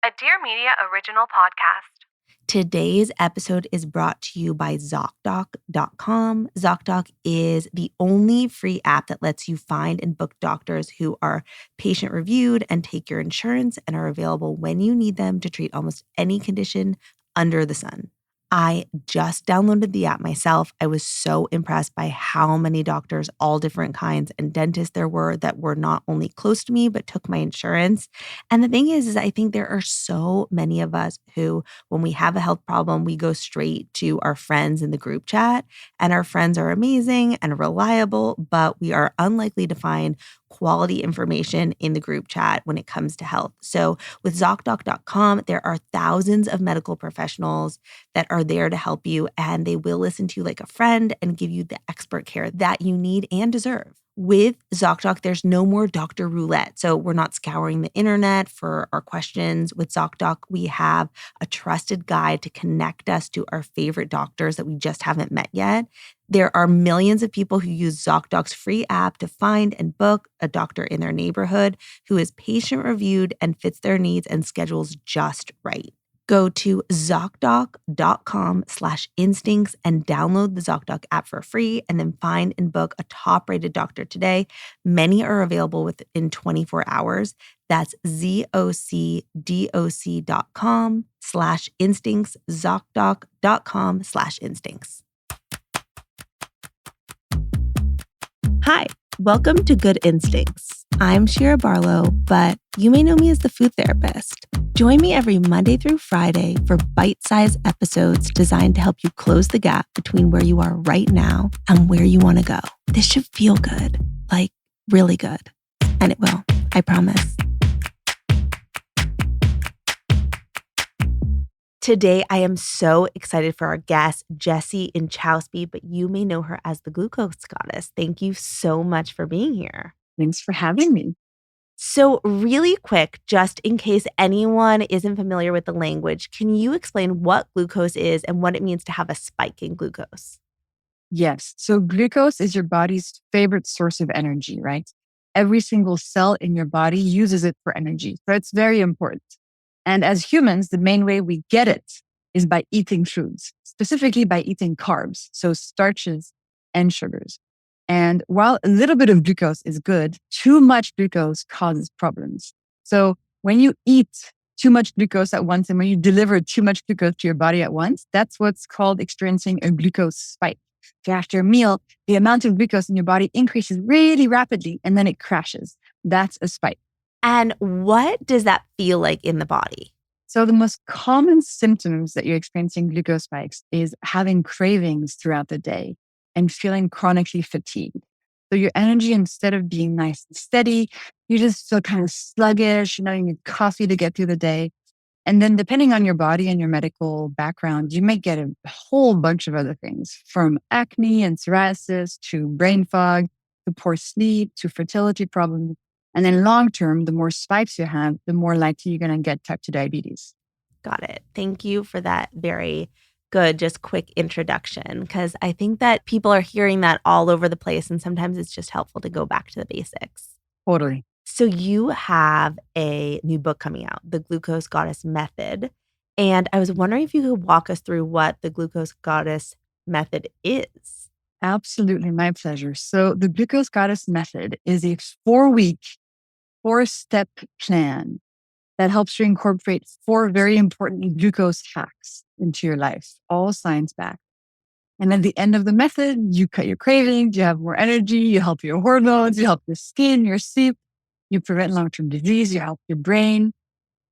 a Dear Media original podcast. Today's episode is brought to you by ZocDoc.com. ZocDoc is the only free app that lets you find and book doctors who are patient reviewed and take your insurance and are available when you need them to treat almost any condition under the sun. I just downloaded the app myself. I was so impressed by how many doctors, all different kinds, and dentists there were that were not only close to me, but took my insurance. And the thing is I think there are so many of us who, when we have a health problem, we go straight to our friends in the group chat. And our friends are amazing and reliable, but we are unlikely to find quality information in the group chat when it comes to health. So with ZocDoc.com, there are thousands of medical professionals that are there to help you, and they will listen to you like a friend and give you the expert care that you need and deserve. With ZocDoc, there's no more doctor roulette. So we're not scouring the internet for our questions. With ZocDoc, we have a trusted guide to connect us to our favorite doctors that we just haven't met yet. There are millions of people who use ZocDoc's free app to find and book a doctor in their neighborhood who is patient reviewed and fits their needs and schedules just right. Go to ZocDoc.com/instincts and download the ZocDoc app for free, and then find and book a top-rated doctor today. Many are available within 24 hours. That's ZocDoc.com/instincts, ZocDoc.com/instincts. Hi, welcome to Good Instincts. I'm Shira Barlow, but you may know me as the food therapist. Join me every Monday through Friday for bite-sized episodes designed to help you close the gap between where you are right now and where you want to go. This should feel good, like really good. And it will, I promise. Today, I am so excited for our guest, Jessie Inchauspy, but you may know her as the Glucose Goddess. Thank you so much for being here. Thanks for having me. So really quick, just in case anyone isn't familiar with the language, can you explain what glucose is and what it means to have a spike in glucose? Yes. So glucose is your body's favorite source of energy, right? Every single cell in your body uses it for energy. So it's very important. And as humans, the main way we get it is by eating foods, specifically by eating carbs, so starches and sugars. And while a little bit of glucose is good, too much glucose causes problems. So when you eat too much glucose at once and when you deliver too much glucose to your body at once, that's what's called experiencing a glucose spike. So after a meal, the amount of glucose in your body increases really rapidly and then it crashes. That's a spike. And what does that feel like in the body? So the most common symptoms that you're experiencing glucose spikes is having cravings throughout the day and feeling chronically fatigued. So your energy, instead of being nice and steady, you just feel kind of sluggish, you need coffee to get through the day. And then depending on your body and your medical background, you may get a whole bunch of other things, from acne and psoriasis to brain fog, to poor sleep, to fertility problems. And then long term, the more spikes you have, the more likely you're going to get type 2 diabetes. Got it. Thank you for that very good, just quick introduction, because I think that people are hearing that all over the place, and sometimes it's just helpful to go back to the basics. Totally. So you have a new book coming out, The Glucose Goddess Method. And I was wondering if you could walk us through what the Glucose Goddess Method is. Absolutely. My pleasure. So the Glucose Goddess Method is a 4-week, 4-step plan that helps you incorporate 4 very important glucose hacks into your life, all science-backed. And at the end of the method, you cut your cravings, you have more energy, you help your hormones, you help your skin, your sleep, you prevent long-term disease, you help your brain.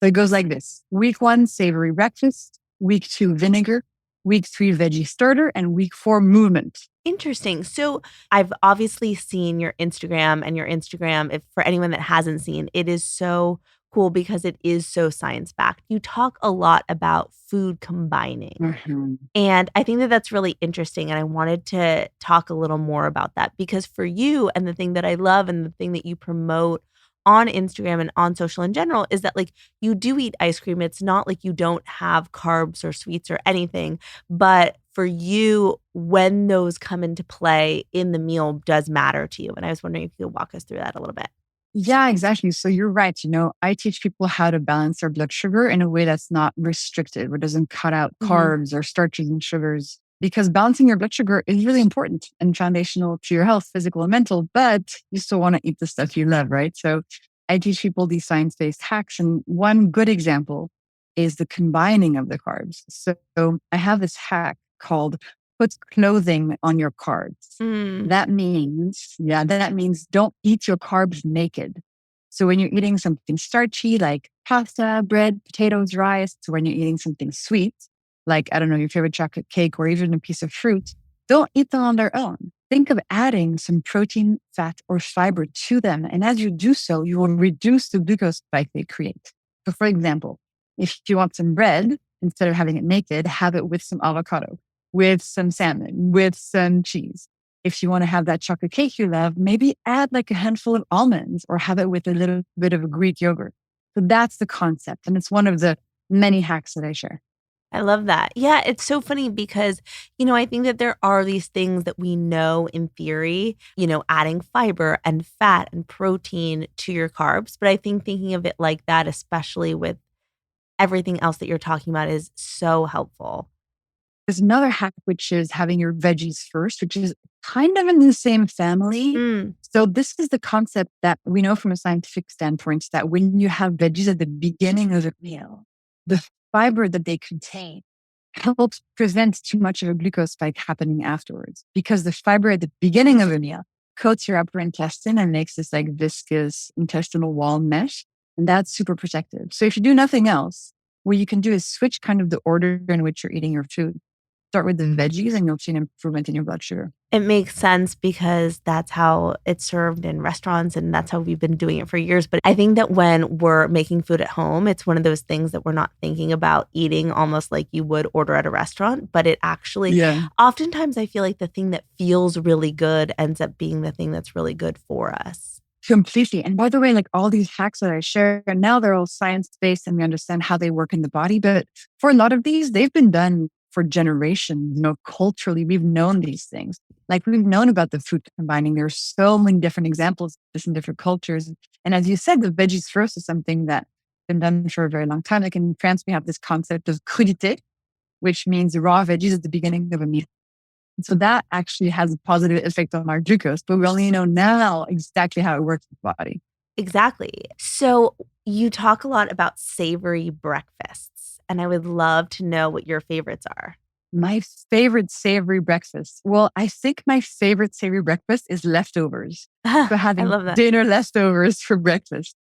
So it goes like this. Week 1, savory breakfast. Week 2, vinegar. Week 3, veggie starter. And week 4, movement. Interesting. So I've obviously seen your Instagram, and your Instagram, if for anyone that hasn't seen, it is so cool because it is so science-backed. You talk a lot about food combining. Mm-hmm. And I think that that's really interesting. And I wanted to talk a little more about that because for you, and the thing that I love and the thing that you promote on Instagram and on social in general is that like you do eat ice cream. It's not like you don't have carbs or sweets or anything, but for you, when those come into play in the meal does matter to you. And I was wondering if you could walk us through that a little bit. Yeah, exactly. So you're right. I teach people how to balance their blood sugar in a way that's not restricted, where it doesn't cut out Mhm. carbs or starches and sugars. Because balancing your blood sugar is really important and foundational to your health, physical and mental, but you still want to eat the stuff you love, right? So I teach people these science based hacks. And one good example is the combining of the carbs. So I have this hack called put clothing on your carbs. Mm. That means don't eat your carbs naked. So when you're eating something starchy like pasta, bread, potatoes, rice, so when you're eating something sweet, like, I don't know, your favorite chocolate cake or even a piece of fruit, don't eat them on their own. Think of adding some protein, fat, or fiber to them. And as you do so, you will reduce the glucose spike they create. So for example, if you want some bread, instead of having it naked, have it with some avocado, with some salmon, with some cheese. If you want to have that chocolate cake you love, maybe add like a handful of almonds or have it with a little bit of a Greek yogurt. So that's the concept. And it's one of the many hacks that I share. I love that. Yeah, it's so funny because, I think that there are these things that we know in theory, adding fiber and fat and protein to your carbs. But I think thinking of it like that, especially with everything else that you're talking about, is so helpful. There's another hack, which is having your veggies first, which is kind of in the same family. Mm. So this is the concept that we know from a scientific standpoint that when you have veggies at the beginning of a meal, the fiber that they contain helps prevent too much of a glucose spike happening afterwards because the fiber at the beginning of a meal coats your upper intestine and makes this like viscous intestinal wall mesh. And that's super protective. So if you do nothing else, what you can do is switch kind of the order in which you're eating your food. Start with the veggies and you'll see an improvement in your blood sugar. It makes sense because that's how it's served in restaurants and that's how we've been doing it for years. But I think that when we're making food at home, it's one of those things that we're not thinking about eating almost like you would order at a restaurant. But it actually, Yeah, oftentimes, I feel like the thing that feels really good ends up being the thing that's really good for us. completely. And by the way, like all these hacks that I share, now they're all science based and we understand how they work in the body. But for a lot of these, they've been done for generations. Culturally, we've known these things. Like we've known about the food combining. There's so many different examples of this in different cultures. And as you said, the veggies first is something that's been done for a very long time. Like in France, we have this concept of crudité, which means raw veggies at the beginning of a meal. So that actually has a positive effect on our glucose, but we only know now exactly how it works in the body. Exactly. So you talk a lot about savory breakfasts, and I would love to know what your favorites are. My favorite savory breakfast. Well, I think my favorite savory breakfast is leftovers. So I having love that. dinner leftovers for breakfast.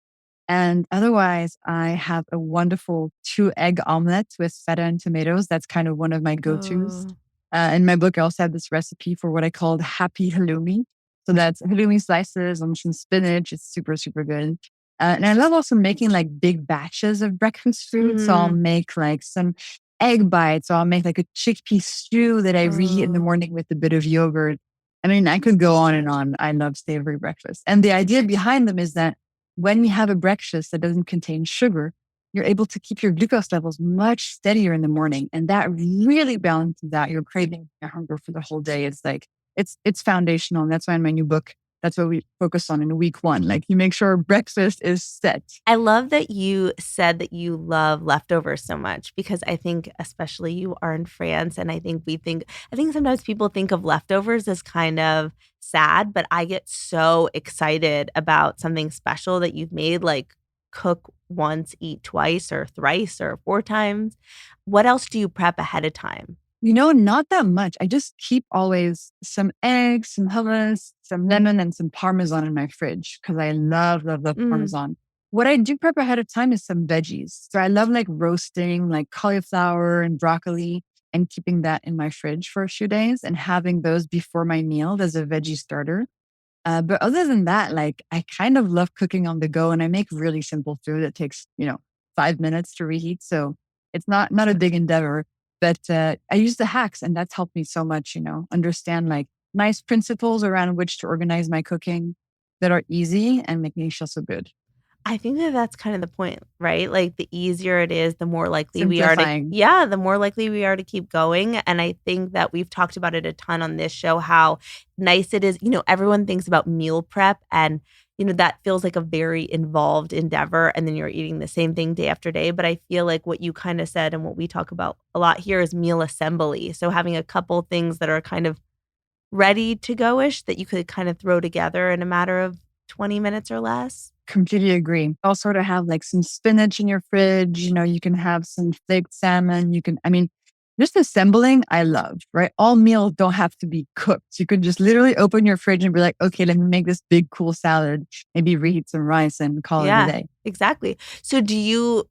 And otherwise, I have a wonderful 2 egg omelet with feta and tomatoes. That's kind of one of my go tos. Oh. In my book, I also have this recipe for what I called happy halloumi. So that's halloumi slices on some spinach. It's super, super good. And I love also making like big batches of breakfast food. So I'll Mm. make like some egg bites, or I'll make like a chickpea stew that I reheat in the Oh. morning with a bit of yogurt. I mean, I could go on and on. I love savory breakfast. And the idea behind them is that when you have a breakfast that doesn't contain sugar, you're able to keep your glucose levels much steadier in the morning. And that really balances out your craving, your hunger for the whole day. It's like, it's foundational. And that's why in my new book, that's what we focus on in week one. Like you make sure breakfast is set. I love that you said that you love leftovers so much because I think, especially you are in France, and I think sometimes people think of leftovers as kind of sad, but I get so excited about something special that you've made, like cook once, eat twice, or thrice, or 4 times. What else do you prep ahead of time? Not that much. I just keep always some eggs, some hummus, some lemon, and some Parmesan in my fridge because I love, love, love Mm. Parmesan. What I do prep ahead of time is some veggies. So I love like roasting like cauliflower and broccoli and keeping that in my fridge for a few days and having those before my meal as a veggie starter. But other than that, like I kind of love cooking on the go and I make really simple food. It takes, 5 minutes to reheat. So it's not a big endeavor, but I use the hacks and that's helped me so much, understand like nice principles around which to organize my cooking that are easy and make me feel so good. I think that that's kind of the point, right? Like the easier it is, the more likely we are to, Simplifying. yeah, the more likely we are to keep going. And I think that we've talked about it a ton on this show, how nice it is. Everyone thinks about meal prep and, that feels like a very involved endeavor. And then you're eating the same thing day after day. But I feel like what you kind of said and what we talk about a lot here is meal assembly. So having a couple things that are kind of ready to go-ish that you could kind of throw together in a matter of 20 minutes or less. Completely agree. Also to have like some spinach in your fridge, you can have some flaked salmon. Just assembling, I love, right? All meals don't have to be cooked. You could just literally open your fridge and be like, okay, let me make this big, cool salad, maybe reheat some rice and call it a Yeah, day. exactly. So do you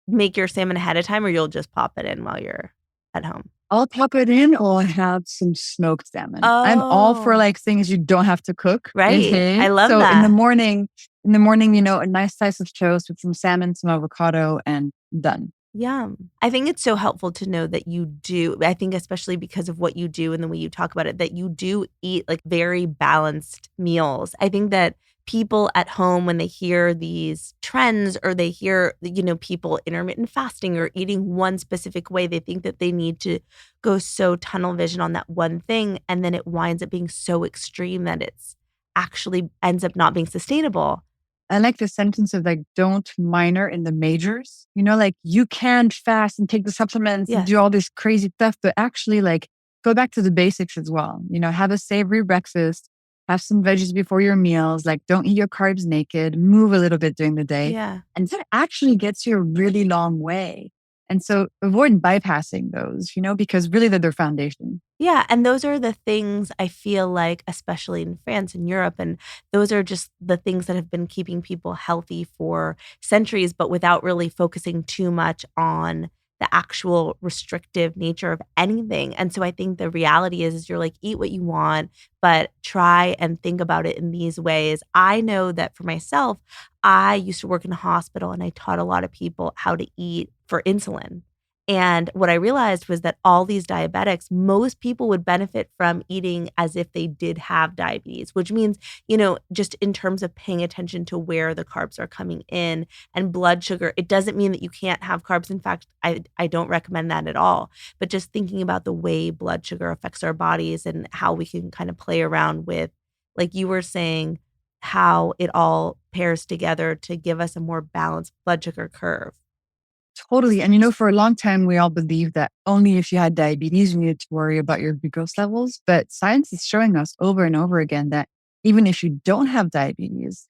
make your salmon ahead of time or you'll just pop it in while you're at home? I'll pop it in or have some smoked salmon. I'm all for Oh, like things you don't have to cook. right. Okay. I love So that. in the morning, a nice slice of toast with some salmon, some avocado, and done. Yum. I think it's so helpful to know that you do. I think especially because of what you do and the way you talk about it, that you do eat like very balanced meals. I think that people at home, when they hear these trends or they hear, people intermittent fasting or eating one specific way, they think that they need to go so tunnel vision on that one thing. And then it winds up being so extreme that it's actually ends up not being sustainable. I like the sentence of like, don't minor in the majors. Like you can fast and take the supplements and Yes. do all this crazy stuff, but actually like go back to the basics as well. Have a savory breakfast, have some veggies before your meals, like don't eat your carbs naked, move a little bit during the day. Yeah. And that actually gets you a really long way. And so avoid bypassing those, because really they're their foundation. Yeah, and those are the things I feel like, especially in France and Europe, and those are just the things that have been keeping people healthy for centuries, but without really focusing too much on the actual restrictive nature of anything. And so I think the reality is you're like, eat what you want, but try and think about it in these ways. I know that for myself, I used to work in a hospital and I taught a lot of people how to eat for insulin. And what I realized was that all these diabetics, most people would benefit from eating as if they did have diabetes, which means, just in terms of paying attention to where the carbs are coming in and blood sugar. It doesn't mean that you can't have carbs. In fact, I don't recommend that at all. But just thinking about the way blood sugar affects our bodies and how we can kind of play around with, like you were saying, how it all pairs together to give us a more balanced blood sugar curve. Totally. And for a long time, we all believed that only if you had diabetes, you needed to worry about your glucose levels. But science is showing us over and over again that even if you don't have diabetes,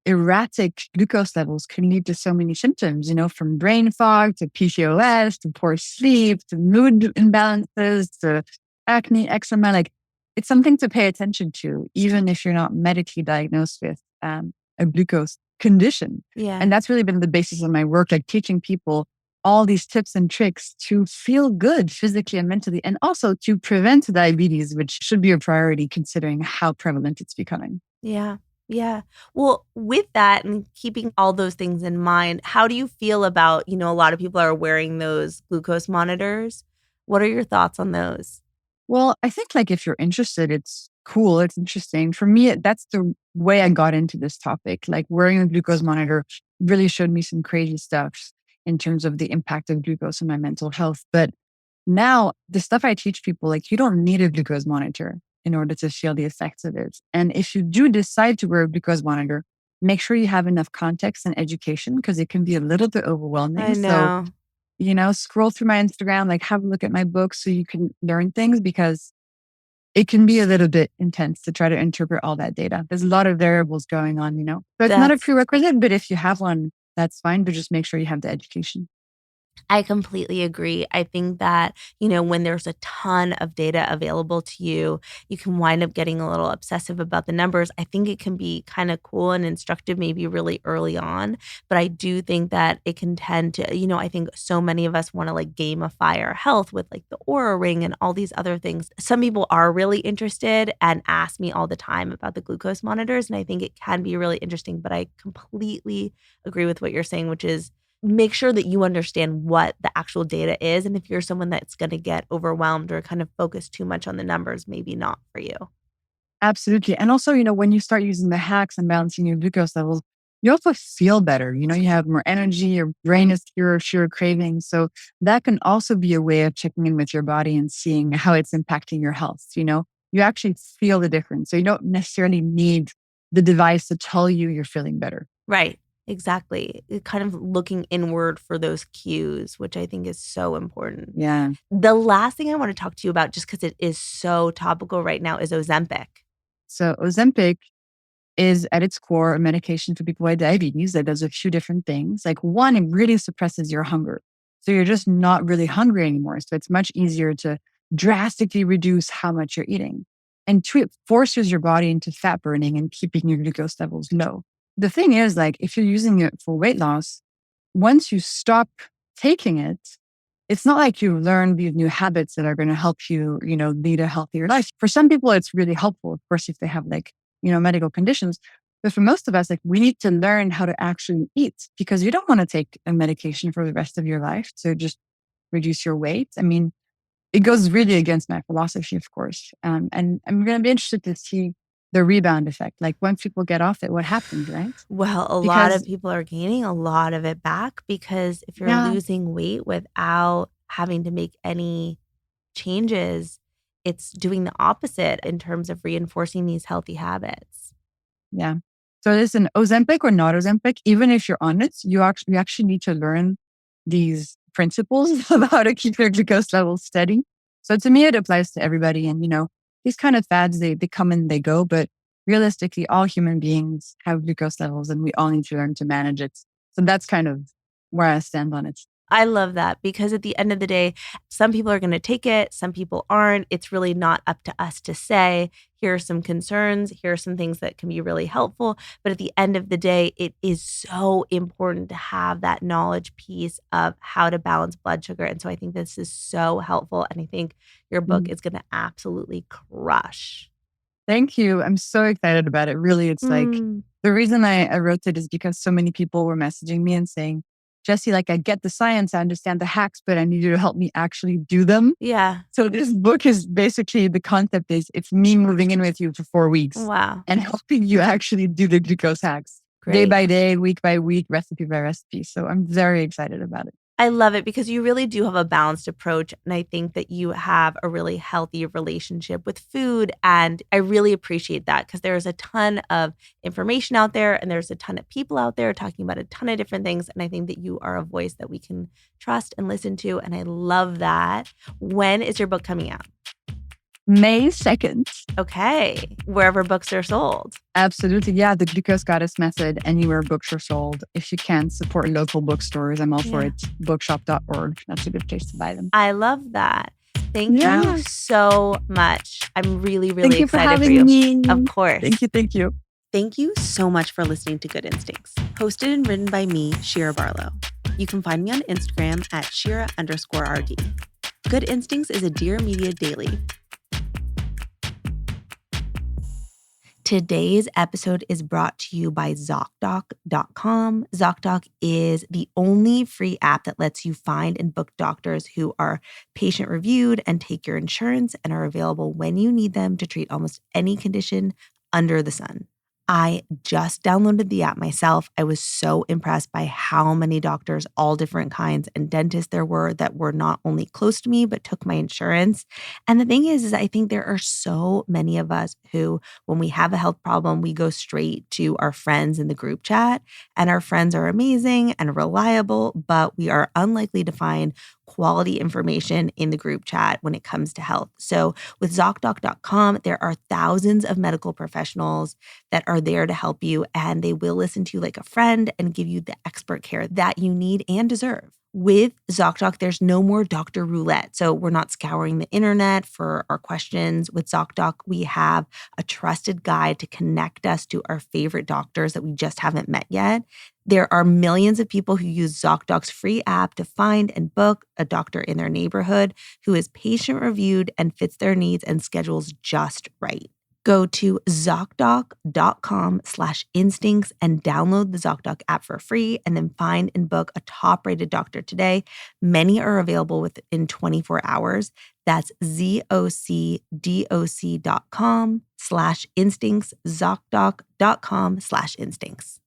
erratic glucose levels can lead to so many symptoms, from brain fog to PCOS to poor sleep to mood imbalances to acne, eczema. Like it's something to pay attention to, even if you're not medically diagnosed with a glucose condition. Yeah. And that's really been the basis of my work, like teaching people all these tips and tricks to feel good physically and mentally, and also to prevent diabetes, which should be a priority considering how prevalent it's becoming. Yeah. Yeah. Well, with that and keeping all those things in mind, how do you feel about, a lot of people are wearing those glucose monitors. What are your thoughts on those? Well, I think like if you're interested, it's cool. It's interesting. For me, that's the way I got into this topic. Like wearing a glucose monitor really showed me some crazy stuff in terms of the impact of glucose on my mental health. But now the stuff I teach people, like you don't need a glucose monitor in order to feel the effects of it. And if you do decide to wear a glucose monitor, make sure you have enough context and education because it can be a little bit overwhelming. I So know. scroll through my Instagram, like have a look at my books so you can learn things because it can be a little bit intense to try to interpret all that data. There's a lot of variables going on. So it's not a That's prerequisite, but if you have one, that's fine. But just make sure you have the education. I completely agree. I think that, when there's a ton of data available to you, you can wind up getting a little obsessive about the numbers. I think it can be kind of cool and instructive, maybe really early on. But I do think that it can tend to, I think so many of us want to like gamify our health with like the Aura Ring and all these other things. Some people are really interested and ask me all the time about the glucose monitors. And I think it can be really interesting. But I completely agree with what you're saying, which is, make sure that you understand what the actual data is. And if you're someone that's going to get overwhelmed or kind of focus too much on the numbers, maybe not for you. Absolutely. And also, when you start using the hacks and balancing your glucose levels, you also feel better. You have more energy, your brain is fewer, fewer cravings. So that can also be a way of checking in with your body and seeing how it's impacting your health. You actually feel the difference. So you don't necessarily need the device to tell you you're feeling better. Right. Exactly. Kind of looking inward for those cues, which I think is so important. Yeah. The last thing I want to talk to you about, just because it is so topical right now, is Ozempic. So Ozempic is at its core a medication for people with diabetes that does a few different things. Like one, it really suppresses your hunger. So you're just not really hungry anymore. So it's much easier to drastically reduce how much you're eating. And two, it forces your body into fat burning and keeping your glucose levels low. The thing is, like, if you're using it for weight loss, once you stop taking it, it's not like you learn these new habits that are going to help you, lead a healthier life. For some people, it's really helpful, of course, if they have medical conditions. But for most of us, like, we need to learn how to actually eat because you don't want to take a medication for the rest of your life to just reduce your weight. I mean, it goes really against my philosophy, of course. And I'm going to be interested to see the rebound effect. Like once people get off it, what happens, right? Well, a lot of Because people are gaining a lot of it back because if you're yeah, losing weight without having to make any changes, it's doing the opposite in terms of reinforcing these healthy habits. yeah. So listen, Ozempic or not Ozempic, even if you're on it, you actually need to learn these principles of how to keep your glucose levels steady. So to me, it applies to everybody. And, these kind of fads, they come and they go, but realistically, all human beings have glucose levels and we all need to learn to manage it. So that's kind of where I stand on it. I love that because at the end of the day, some people are going to take it, some people aren't. It's really not up to us to say, here are some concerns, here are some things that can be really helpful. But at the end of the day, it is so important to have that knowledge piece of how to balance blood sugar. And so I think this is so helpful. And I think your book is going to absolutely crush. Thank you. I'm so excited about it. Really, it's like Mm, the reason I wrote it is because so many people were messaging me and saying, Jessie, like I get the science, I understand the hacks, but I need you to help me actually do them. yeah. So this book is basically the concept is it's me moving in with you for 4 weeks Wow. and helping you actually do the glucose hacks day Great. by day, week by week, recipe by recipe. So I'm very excited about it. I love it because you really do have a balanced approach. And I think that you have a really healthy relationship with food. And I really appreciate that because there's a ton of information out there and there's a ton of people out there talking about a ton of different things. And I think that you are a voice that we can trust and listen to. And I love that. When is your book coming out? May 2nd. Okay. Wherever books are sold. Absolutely. Yeah. The Glucose Goddess Method, anywhere books are sold. If you can, support local bookstores. I'm all for it. Bookshop.org. That's a good place to buy them. I love that. Thank you so much. I'm really, really Thank you for excited for having you. me. Of course. Thank you. Thank you so much for listening to Good Instincts, hosted and written by me, Shira Barlow. You can find me on Instagram at Shira_RD. Good Instincts is a Dear Media daily. Today's episode is brought to you by ZocDoc.com. ZocDoc is the only free app that lets you find and book doctors who are patient reviewed and take your insurance and are available when you need them to treat almost any condition under the sun. I just downloaded the app myself. I was so impressed by how many doctors, all different kinds, and dentists there were that were not only close to me, but took my insurance. And the thing is I think there are so many of us who, when we have a health problem, we go straight to our friends in the group chat. And our friends are amazing and reliable, but we are unlikely to find quality information in the group chat when it comes to health. So with ZocDoc.com, there are thousands of medical professionals that are there to help you, and they will listen to you like a friend and give you the expert care that you need and deserve. With ZocDoc, there's no more doctor roulette. So we're not scouring the internet for our questions. With ZocDoc, we have a trusted guide to connect us to our favorite doctors that we just haven't met yet. There are millions of people who use ZocDoc's free app to find and book a doctor in their neighborhood who is patient reviewed and fits their needs and schedules just right. Go to ZocDoc.com/instincts and download the ZocDoc app for free and then find and book a top-rated doctor today. Many are available within 24 hours. That's ZocDoc.com/instincts, ZocDoc.com/instincts.